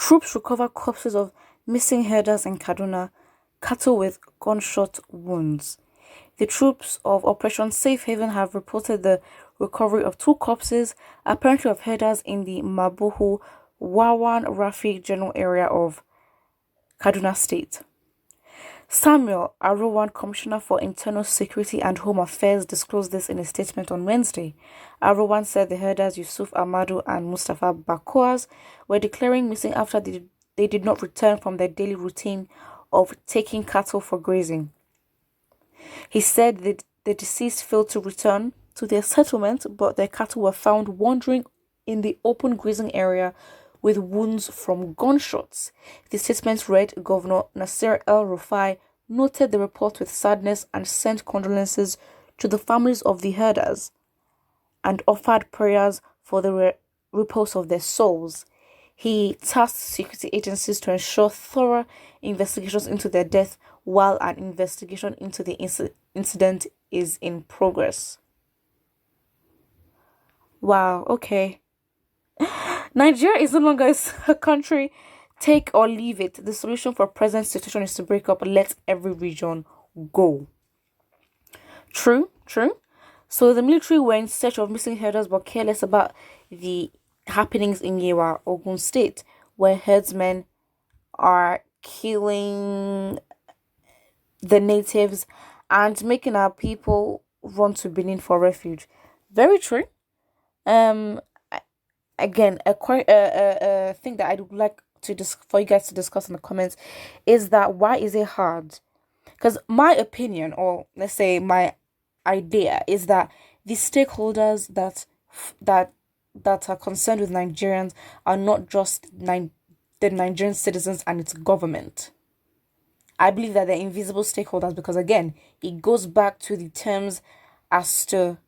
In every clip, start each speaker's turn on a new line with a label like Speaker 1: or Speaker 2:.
Speaker 1: Troops recover corpses of missing herders in Kaduna, cattle with gunshot wounds. The troops of Operation Safe Haven have reported the recovery of 2 corpses, apparently of herders in the Mabuhu Wawan Rafi general area of Kaduna State. Samuel Arowan, Commissioner for Internal Security and Home Affairs, disclosed this in a statement on Wednesday. Arowan said the herders Yusuf Amadu and Mustafa Bakoas were declaring missing after they did not return from their daily routine of taking cattle for grazing. He said that the deceased failed to return to their settlement, but their cattle were found wandering in the open grazing area with wounds from gunshots. The statement read, Governor Nasir El-Rufai noted the report with sadness and sent condolences to the families of the herders and offered prayers for the repose of their souls. He tasked security agencies to ensure thorough investigations into their death while an investigation into the incident is in progress. Wow, okay. Nigeria is no longer a country. Take or leave it. The solution for present situation is to break up and let every region go. True. So the military were in search of missing herders but careless about the happenings in Yewa, Ogun State, where herdsmen are killing the natives and making our people run to Benin for refuge. Very true. Again, a thing that I would like for you guys to discuss in the comments is that why is it hard? Because my opinion, or let's say my idea, is that the stakeholders that are concerned with Nigerians are not just the Nigerian citizens and its government. I believe that they're invisible stakeholders because, again, it goes back to the terms as to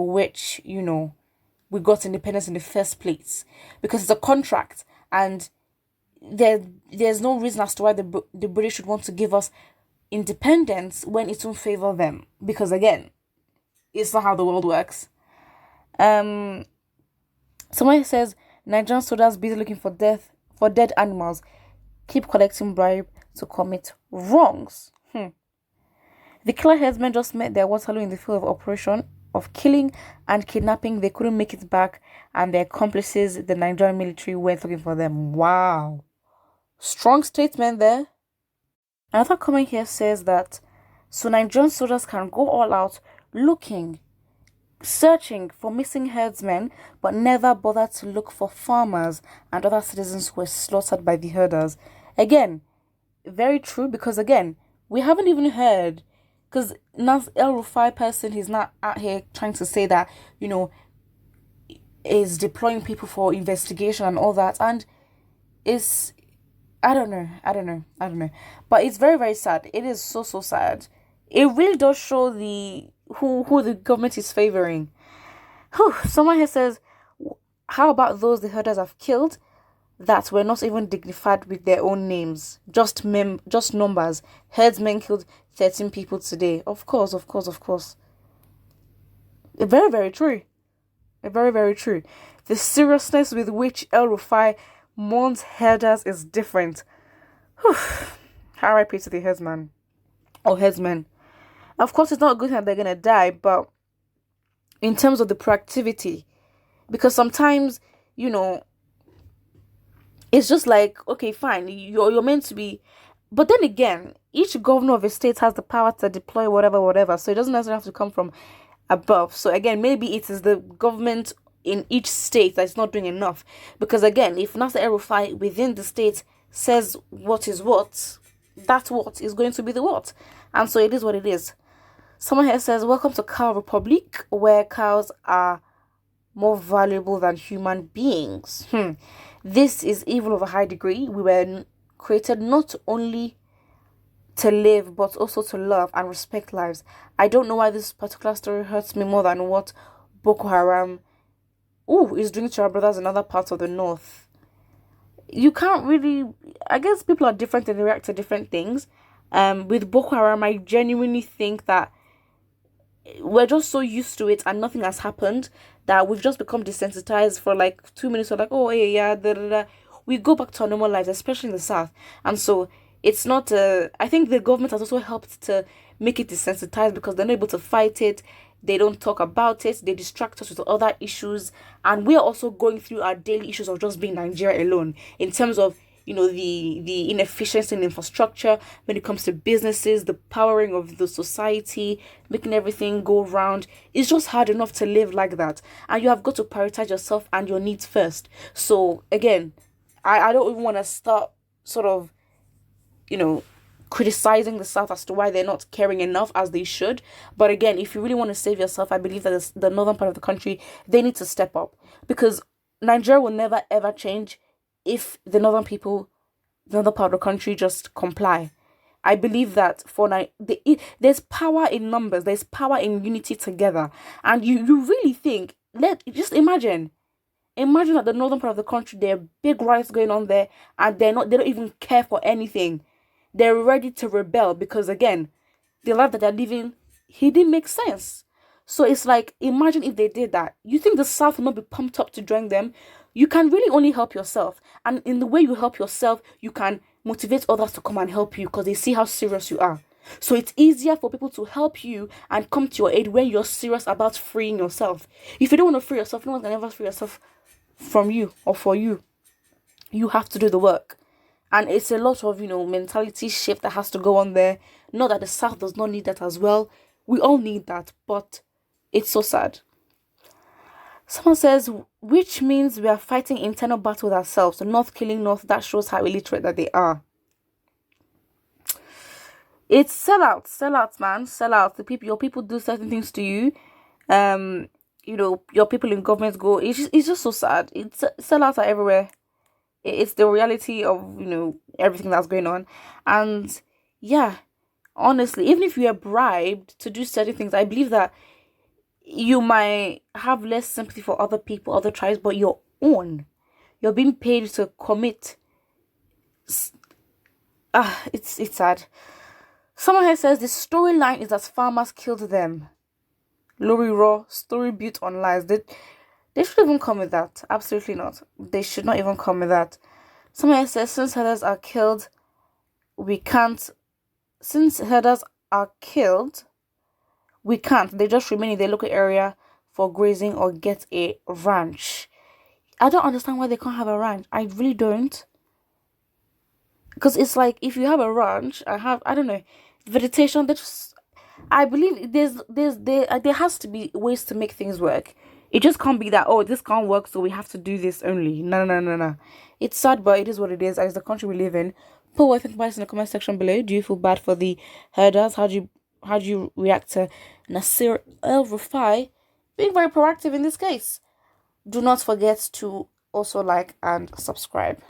Speaker 1: which, we got independence in the first place, because it's a contract, and there's no reason as to why the British should want to give us independence when it won't favor them, because again, it's not how the world works. Someone says Nigerian soldiers busy looking for dead animals keep collecting bribe to commit wrongs. The killer herdsmen just met their Waterloo in the field of operation of killing and kidnapping. They couldn't make it back, and their accomplices, the Nigerian military, went looking for them. Wow. Strong statement there. Another comment here says that so Nigerian soldiers can go all out searching for missing herdsmen, but never bother to look for farmers and other citizens who were slaughtered by the herders. Again, very true, because again, we haven't even heard, because Nas El-Rufai person, he's not out here trying to say that, is deploying people for investigation and all that, and it's, I don't know, but it's very, very sad. It is so sad. It really does show who the government is favoring. Someone here says, how about those the herders have killed that were not even dignified with their own names? Just numbers. Herdsmen killed 13 people today. Of course. Very, very true. Very, very true. The seriousness with which El-Rufai mourns herders is different. R.I.P. to the herdsman or herdsmen. Of course, it's not a good thing that they're gonna die, but in terms of the proactivity, because sometimes, it's just like, okay, fine, you're meant to be, but then again, each governor of a state has the power to deploy whatever, so it doesn't necessarily have to come from above. So again, maybe it is the government in each state that's not doing enough, because again, if Nasir El-Rufai within the state says what is what, that what is going to be the what, and so it is what it is. Someone here says, welcome to Cow Republic, where cows are more valuable than human beings. This is evil of a high degree. We were created not only to live, but also to love and respect lives. I don't know why this particular story hurts me more than what Boko Haram is doing to our brothers in other parts of the north. You can't really, I guess people are different and they react to different things. With Boko Haram, I genuinely think that we're just so used to it and nothing has happened that we've just become desensitized for like 2 minutes. We're like, oh yeah, we go back to our normal lives, especially in the south. And so it's not I think the government has also helped to make it desensitized because they're not able to fight it. They don't talk about it. They distract us with other issues, and we are also going through our daily issues of just being Nigeria alone in terms of the inefficiency in infrastructure when it comes to businesses, the powering of the society, making everything go round. It's just hard enough to live like that, and you have got to prioritize yourself and your needs first. So again, I don't even want to start sort of criticizing the south as to why they're not caring enough as they should. But again, if you really want to save yourself, I believe that the northern part of the country, they need to step up, because Nigeria will never ever change if the northern people, the other part of the country, just comply. I believe that there's power in numbers, there's power in unity together. And you really think, just imagine that the northern part of the country, there are big riots going on there, and they don't even care for anything. They're ready to rebel because, again, the life that they're living, it didn't make sense. So it's like, imagine if they did that. You think the south will not be pumped up to join them? You can really only help yourself. And in the way you help yourself, you can motivate others to come and help you because they see how serious you are. So it's easier for people to help you and come to your aid when you're serious about freeing yourself. If you don't want to free yourself, no one can ever free yourself from you or for you. You have to do the work. And it's a lot of, mentality shift that has to go on there. Not that the south does not need that as well. We all need that, but it's so sad. Someone says, which means we are fighting internal battle with ourselves. The north killing north, that shows how illiterate that they are. It's sellouts, man, sellouts. Your people do certain things to you. Your people in government go. It's just so sad. Sellouts are everywhere. It's the reality of everything that's going on. And yeah, honestly, even if you are bribed to do certain things, I believe that you might have less sympathy for other people, other tribes, but your own. You're being paid to commit. It's sad. Someone here says the storyline is that farmers killed them. Lori Raw, story built on lies. They should even come with that. Absolutely not. They should not even come with that. Someone else says, since herders are killed, we can't. Since herders are killed, we can't. They just remain in their local area for grazing or get a ranch. I don't understand why they can't have a ranch. I really don't. Because it's like, if you have a ranch, I don't know, vegetation, I believe there has to be ways to make things work. It just can't be that, this can't work, so we have to do this only. No. It's sad, but it is what it is. It's the country we live in. Put what you think about it in the comment section below. Do you feel bad for the herders? How do you react to Ç⁰Ŕþs being very proactive in this case? Do not forget to also like and subscribe.